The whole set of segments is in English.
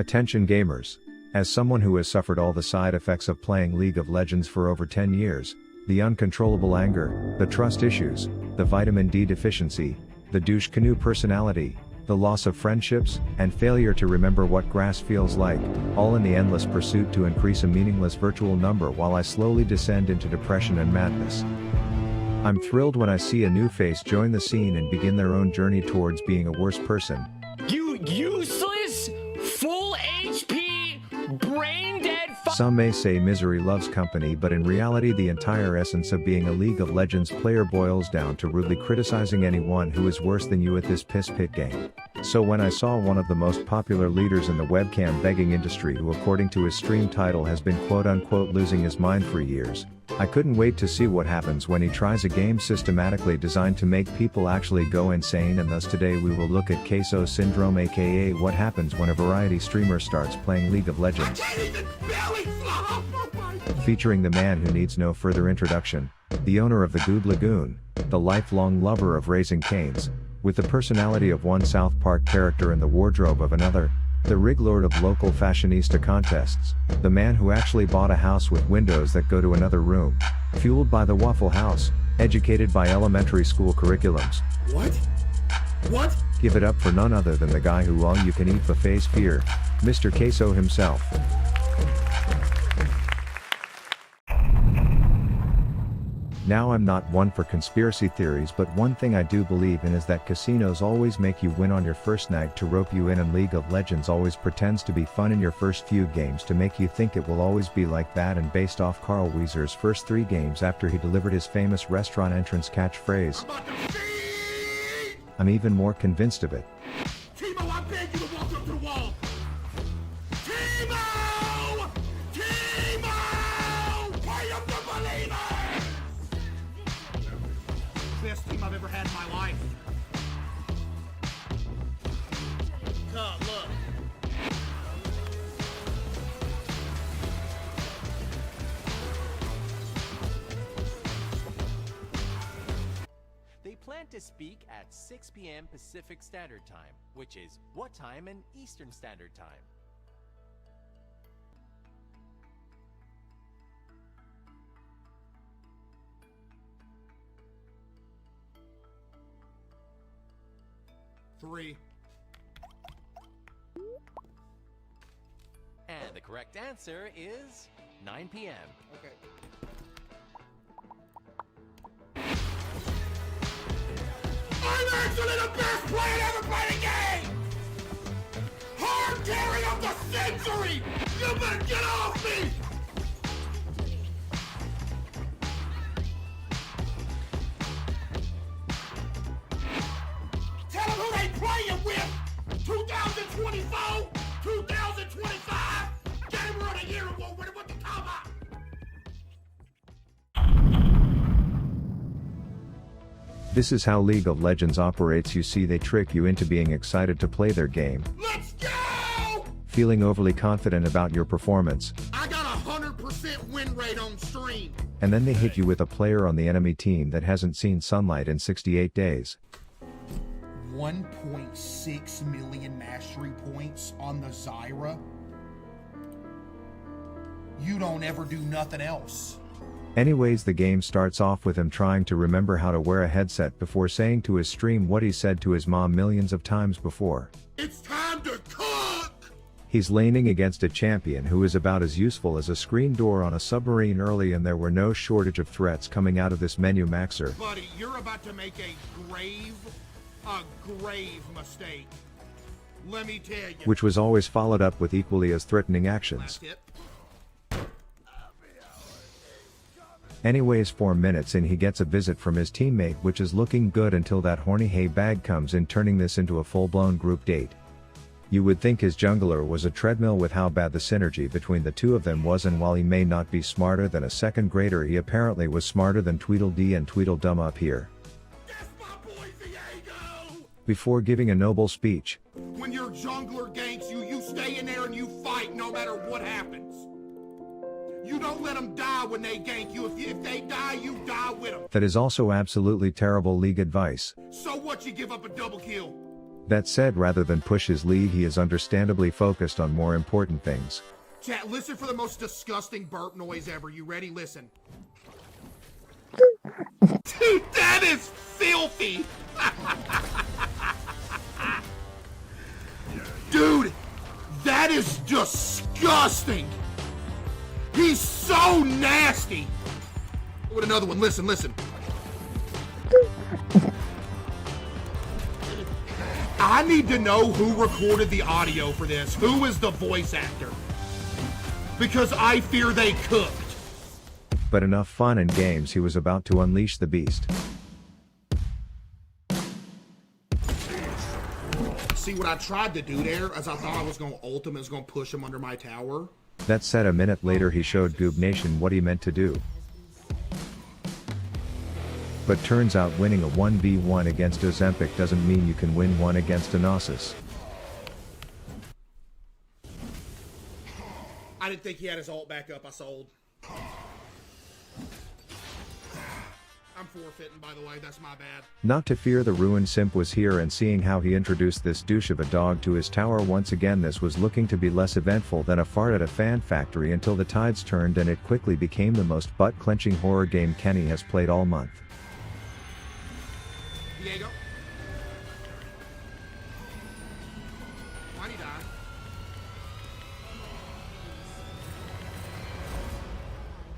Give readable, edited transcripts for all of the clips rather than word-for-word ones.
Attention gamers. As someone who has suffered all the side effects of playing League of Legends for over 10 years, the uncontrollable anger, the trust issues, the vitamin D deficiency, the douche canoe personality, the loss of friendships, and failure to remember what grass feels like, all in the endless pursuit to increase a meaningless virtual number while I slowly descend into depression and madness. I'm thrilled when I see a new face join the scene and begin their own journey towards being a worse person. You useless, full HP, brain dead Some may say misery loves company, but in reality the entire essence of being a League of Legends player boils down to rudely criticizing anyone who is worse than you at this piss pit game. So when I saw one of the most popular leaders in the webcam begging industry, who according to his stream title has been quote unquote losing his mind for years, I couldn't wait to see what happens when he tries a game systematically designed to make people actually go insane. And thus today we will look at Caseoh syndrome, aka what happens when a variety streamer starts playing League of Legends. Featuring the man who needs no further introduction, the owner of the Goob Lagoon, the lifelong lover of Raising Cane's, with the personality of one South Park character and the wardrobe of another, the rig lord of local fashionista contests, the man who actually bought a house with windows that go to another room, fueled by the Waffle House, educated by elementary school curriculums. What? Give it up for none other than the guy who all-you-can-eat buffets fear, Mr. Caseoh himself. Now I'm not one for conspiracy theories, but one thing I do believe in is that casinos always make you win on your first night to rope you in, and League of Legends always pretends to be fun in your first few games to make you think it will always be like that. And based off Carl Weezer's first 3 games after he delivered his famous restaurant entrance catchphrase, I'm even more convinced of it. Timo, I beg you to walk up to the wall! Timo! I am the believer! Best team I've ever had in my life. Look. They plan to speak at 6 p.m. Pacific Standard Time, which is what time in Eastern Standard Time? Three. And the correct answer is 9 p.m. Okay. I'm actually the best player to ever play a game! Hard carry of the century! You better get off me! Tell them who they playing with! 2024, 2025, Gamer of the Year award winner, what you talking about? This is how League of Legends operates. You see, they trick you into being excited to play their game, Let's go! feeling overly confident about your performance, I got 100% win rate on stream. and then they hit you with a player on the enemy team that hasn't seen sunlight in 68 days. 1.6 million mastery points on the Zyra. You don't ever do nothing else. Anyways, the game starts off with him trying to remember how to wear a headset before saying to his stream what he said to his mom millions of times before. It's time to cook! He's laning against a champion who is about as useful as a screen door on a submarine early, and there were no shortage of threats coming out of this menu maxer. Buddy, you're about to make a grave mistake. Let me tell you. Which was always followed up with equally as threatening actions. Last hit. Anyways, 4 minutes in he gets a visit from his teammate, which is looking good until that horny hay bag comes in, turning this into a full-blown group date. You would think his jungler was a treadmill with how bad the synergy between the two of them was, and while he may not be smarter than a second grader, he apparently was smarter than Tweedledee and Tweedledum up here. That's my boy Diego! Before giving a noble speech, When your jungler ganks you, you stay in there and you fight no matter what happens. You don't let them die when they gank you. If they die, you die with them. that is also absolutely terrible League advice. So what, you give up a double kill? That said, rather than push his lead, he is understandably focused on more important things. Chat, listen for the most disgusting burp noise ever. You ready? Listen. Dude, that is filthy! Dude, that is disgusting! He's so nasty! With another one, listen. I need to know who recorded the audio for this. Who is the voice actor? Because I fear they cooked. But enough fun and games, he was about to unleash the beast. See what I tried to do there, as I thought I was going to ult him, and was going to push him under my tower. That said, a minute later he showed Goob Nation what he meant to do. But turns out winning a 1v1 against Ozempic doesn't mean you can win one against Anasis. I didn't think he had his ult back up. I sold. I'm forfeiting, by the way. That's my bad. Not to fear, the ruined simp was here, and seeing how he introduced this douche of a dog to his tower once again, this was looking to be less eventful than a fart at a fan factory until the tides turned and it quickly became the most butt-clenching horror game Kenny has played all month. Diego. Why'd he die?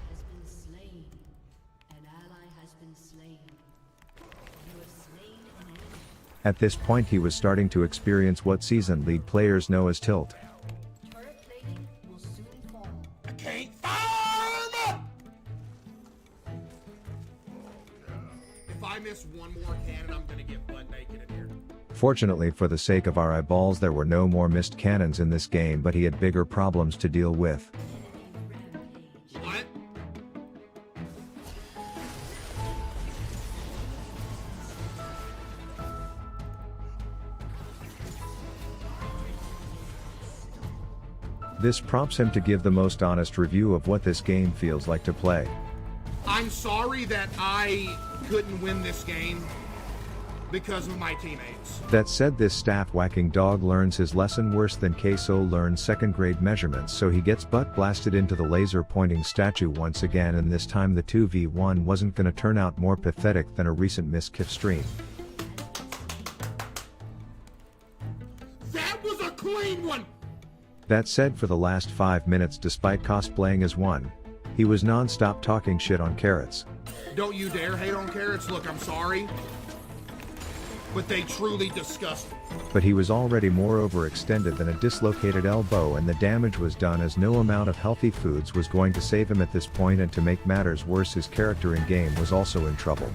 Has been slain. An ally has been slain. You have slain an enemy. At this point he was starting to experience what seasoned League players know as tilt. Turret plating will soon fall. I can't farm! If I miss one more cannon, I'm gonna get butt naked in here. Fortunately for the sake of our eyeballs, there were no more missed cannons in this game, but he had bigger problems to deal with. What? This prompts him to give the most honest review of what this game feels like to play. I'm sorry that I couldn't win this game because of my teammates. That said, this staff-whacking dog learns his lesson worse than Caseoh learned second-grade measurements, so he gets butt-blasted into the laser-pointing statue once again, and this time the 2v1 wasn't gonna turn out more pathetic than a recent Miskiff stream. That was a clean one! That said, for the last 5 minutes, despite cosplaying as one, he was non-stop talking shit on carrots. Don't you dare hate on carrots. Look, I'm sorry, but they truly disgust me. But he was already more overextended than a dislocated elbow, and the damage was done, as no amount of healthy foods was going to save him at this point, and to make matters worse, his character in game was also in trouble.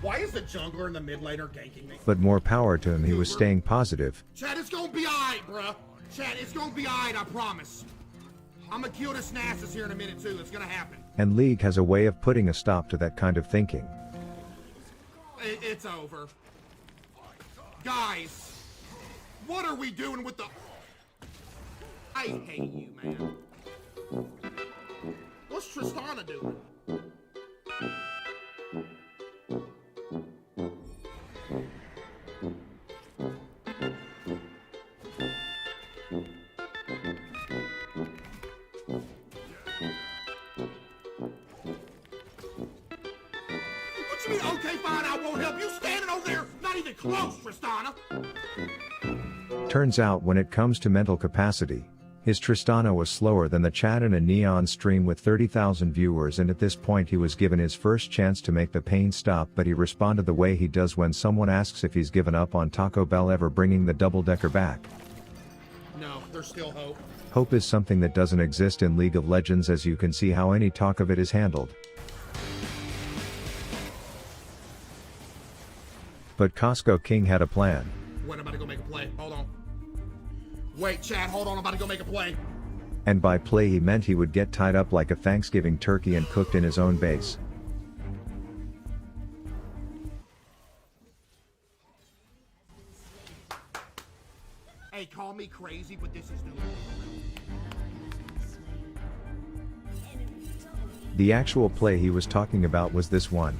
Why is the jungler and the mid laner ganking me? But more power to him, he was staying positive. Chad, it's gonna be alright, bruh. Chad, it's gonna be alright, I promise. I'm gonna kill this Nasus here in a minute too. It's gonna happen. And League has a way of putting a stop to that kind of thinking. It's over. Guys, what are we doing with the... I hate you, man. What's Tristana doing? What you mean, okay, fine, I won't help you standing over there, not even close, Tristana. Turns out, when it comes to mental capacity, his Tristana was slower than the chat in a Neon stream with 30,000 viewers, and at this point he was given his first chance to make the pain stop, but he responded the way he does when someone asks if he's given up on Taco Bell ever bringing the double-decker back. No, there's still hope. Hope is something that doesn't exist in League of Legends, as you can see how any talk of it is handled. But Caseoh King had a plan. Wait, I'm about to go make a play. Hold on. Wait, Chad, hold on. I'm about to go make a play. And by play he meant he would get tied up like a Thanksgiving turkey and cooked in his own base. Hey, call me crazy, but this is new. The actual play he was talking about was this one.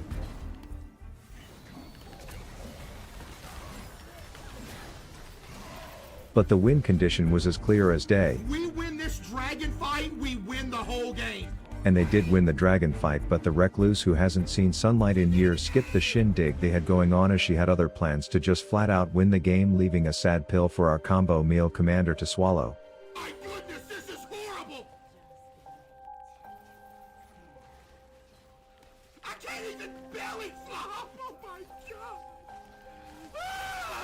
But the win condition was as clear as day, We win this dragon fight, we win the whole game. and they did win the dragon fight, but the recluse who hasn't seen sunlight in years skipped the shindig they had going on as she had other plans to just flat out win the game, leaving a sad pill for our combo meal commander to swallow. My goodness, this is horrible! I can't even belly flop! Oh my god! Ah!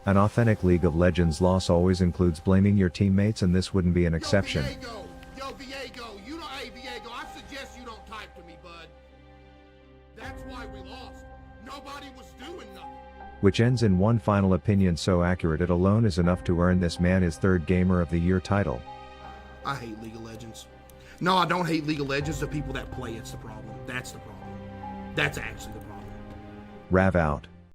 An authentic League of Legends loss always includes blaming your teammates, and this wouldn't be an exception. Yo, Viego, you don't, hey, Viego, I suggest you don't type to me, bud. That's why we lost. Nobody was doing nothing. Which ends in one final opinion so accurate it alone is enough to earn this man his third Gamer of the Year title. I hate League of Legends. No, I don't hate League of Legends. The people that play it's the problem. That's the problem. That's actually the problem. Rav out.